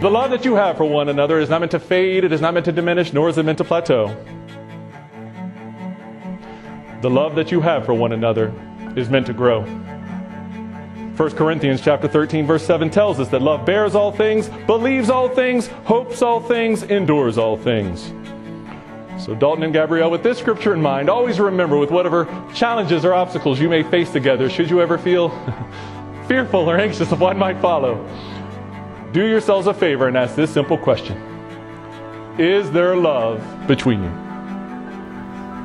The love that you have for one another is not meant to fade, it is not meant to diminish, nor is it meant to plateau. The love that you have for one another is meant to grow. 1 Corinthians chapter 13, verse 7 tells us that love bears all things, believes all things, hopes all things, endures all things. So Dalton and Gabrielle, with this scripture in mind, always remember with whatever challenges or obstacles you may face together, should you ever feel fearful or anxious of what might follow, do yourselves a favor and ask this simple question. Is there love between you?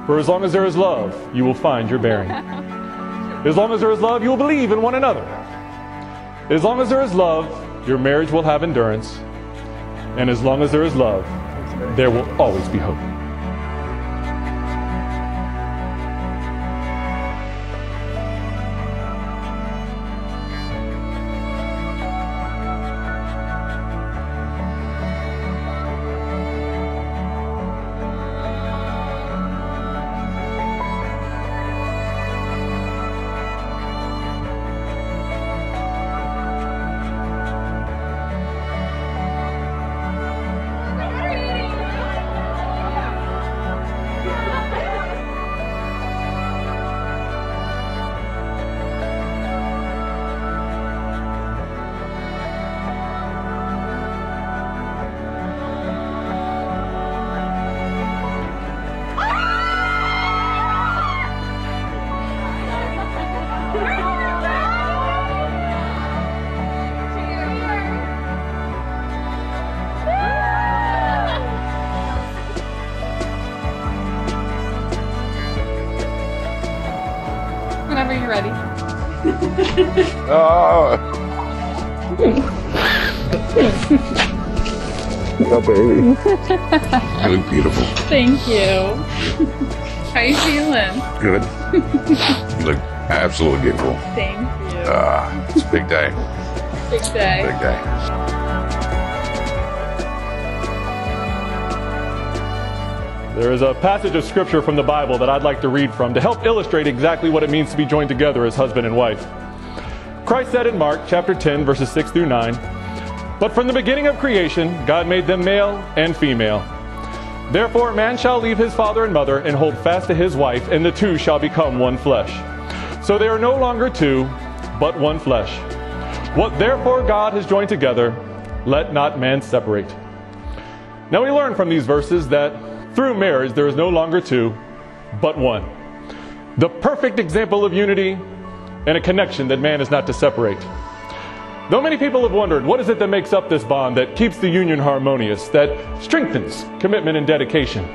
For as long as there is love, you will find your bearing. As long as there is love, you will believe in one another. As long as there is love, your marriage will have endurance. And as long as there is love, there will always be hope. Whenever you're ready. Oh, baby. You look beautiful. Thank you. How you feeling? Good. You look absolutely beautiful. Thank you. It's a big day. Big day. Big day. There is a passage of scripture from the Bible that I'd like to read from to help illustrate exactly what it means to be joined together as husband and wife. Christ said in Mark chapter 10, verses 6 through 9, "But from the beginning of creation, God made them male and female. Therefore, man shall leave his father and mother and hold fast to his wife, and the two shall become one flesh. So they are no longer two, but one flesh. What therefore God has joined together, let not man separate." Now we learn from these verses that through marriage there is no longer two, but one. The perfect example of unity and a connection that man is not to separate. Though many people have wondered, what is it that makes up this bond that keeps the union harmonious, that strengthens commitment and dedication,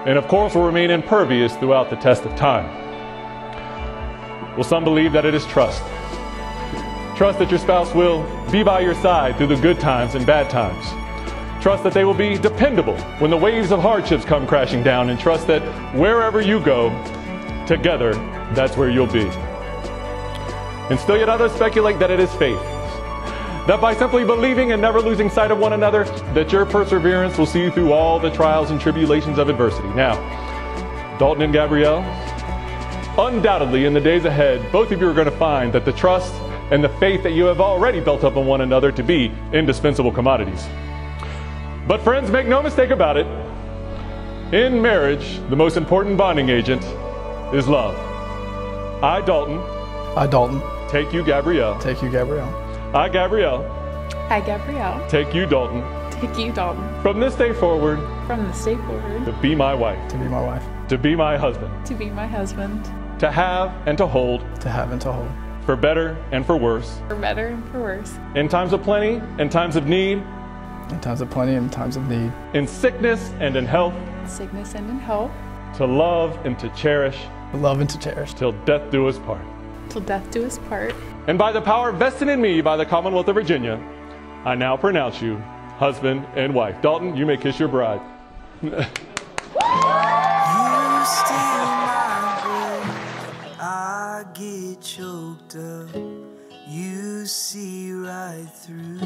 and of course will remain impervious throughout the test of time? Well, some believe that it is trust. Trust that your spouse will be by your side through the good times and bad times. Trust that they will be dependable when the waves of hardships come crashing down, and trust that wherever you go, together, that's where you'll be. And still yet others speculate that it is faith. That by simply believing and never losing sight of one another, that your perseverance will see you through all the trials and tribulations of adversity. Now, Dalton and Gabrielle, undoubtedly in the days ahead, both of you are going to find that the trust and the faith that you have already built up on one another to be indispensable commodities. But friends, make no mistake about it, in marriage, the most important bonding agent is love. I, Dalton, take you, Gabrielle. Take you, Gabrielle. I, Gabrielle, Hi, Gabrielle. take you, Dalton, Take you, Dalton. from this day forward, From this day forward, to be my wife, To be my wife. to be my husband, to be my husband, to have and to hold, To have and to hold. for better and for worse, for better and for worse, in times of plenty and times of need, In times of plenty and times of need. in sickness and in health, in sickness and in health, to love and to cherish, To love and to cherish. till death do us part. till death do us part. And by the power vested in me by the Commonwealth of Virginia, I now pronounce you husband and wife. Dalton, you may kiss your bride. You steal my breath, I get choked up. You see right through.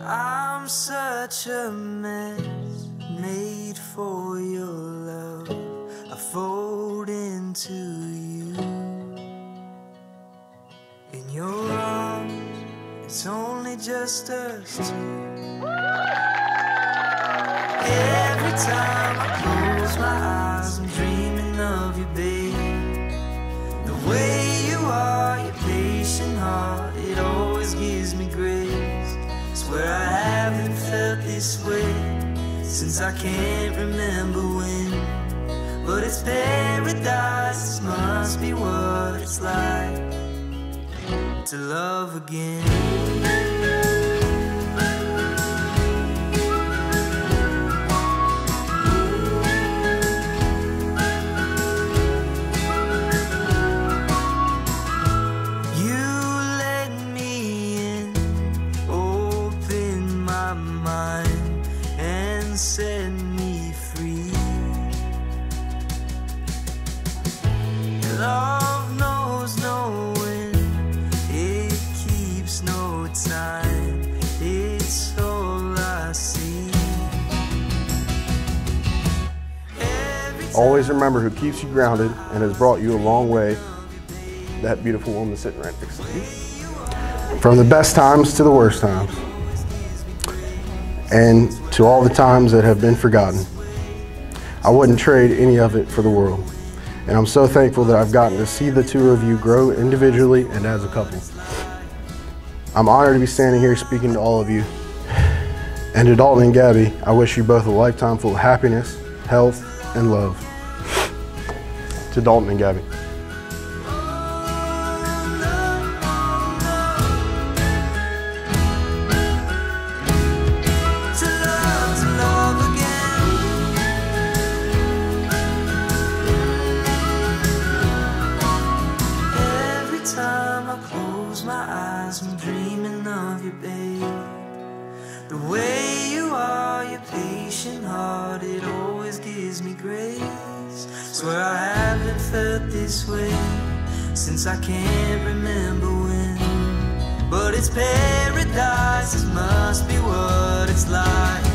I'm such a mess, made for your love. I fold into you. In your arms, it's only just us two. Every time I close my eyes, I'm dreaming of you, babe. The way you are, your patient heart, it always gives me grace. Swear I haven't felt this way since I can't remember when. But it's paradise, this must be what it's like to love again. Set me free. Love knows no end, it keeps no time, it's all I see. Always remember who keeps you grounded and has brought you a long way. That beautiful woman sitting right next to you. From the best times to the worst times. And to all the times that have been forgotten. I wouldn't trade any of it for the world. And I'm so thankful that I've gotten to see the two of you grow individually and as a couple. I'm honored to be standing here speaking to all of you. And to Dalton and Gabby, I wish you both a lifetime full of happiness, health, and love. To Dalton and Gabby. I'm dreaming of you, babe. The way you are, your patient heart, it always gives me grace. Swear I haven't felt this way since I can't remember when. But it's paradise, this must be what it's like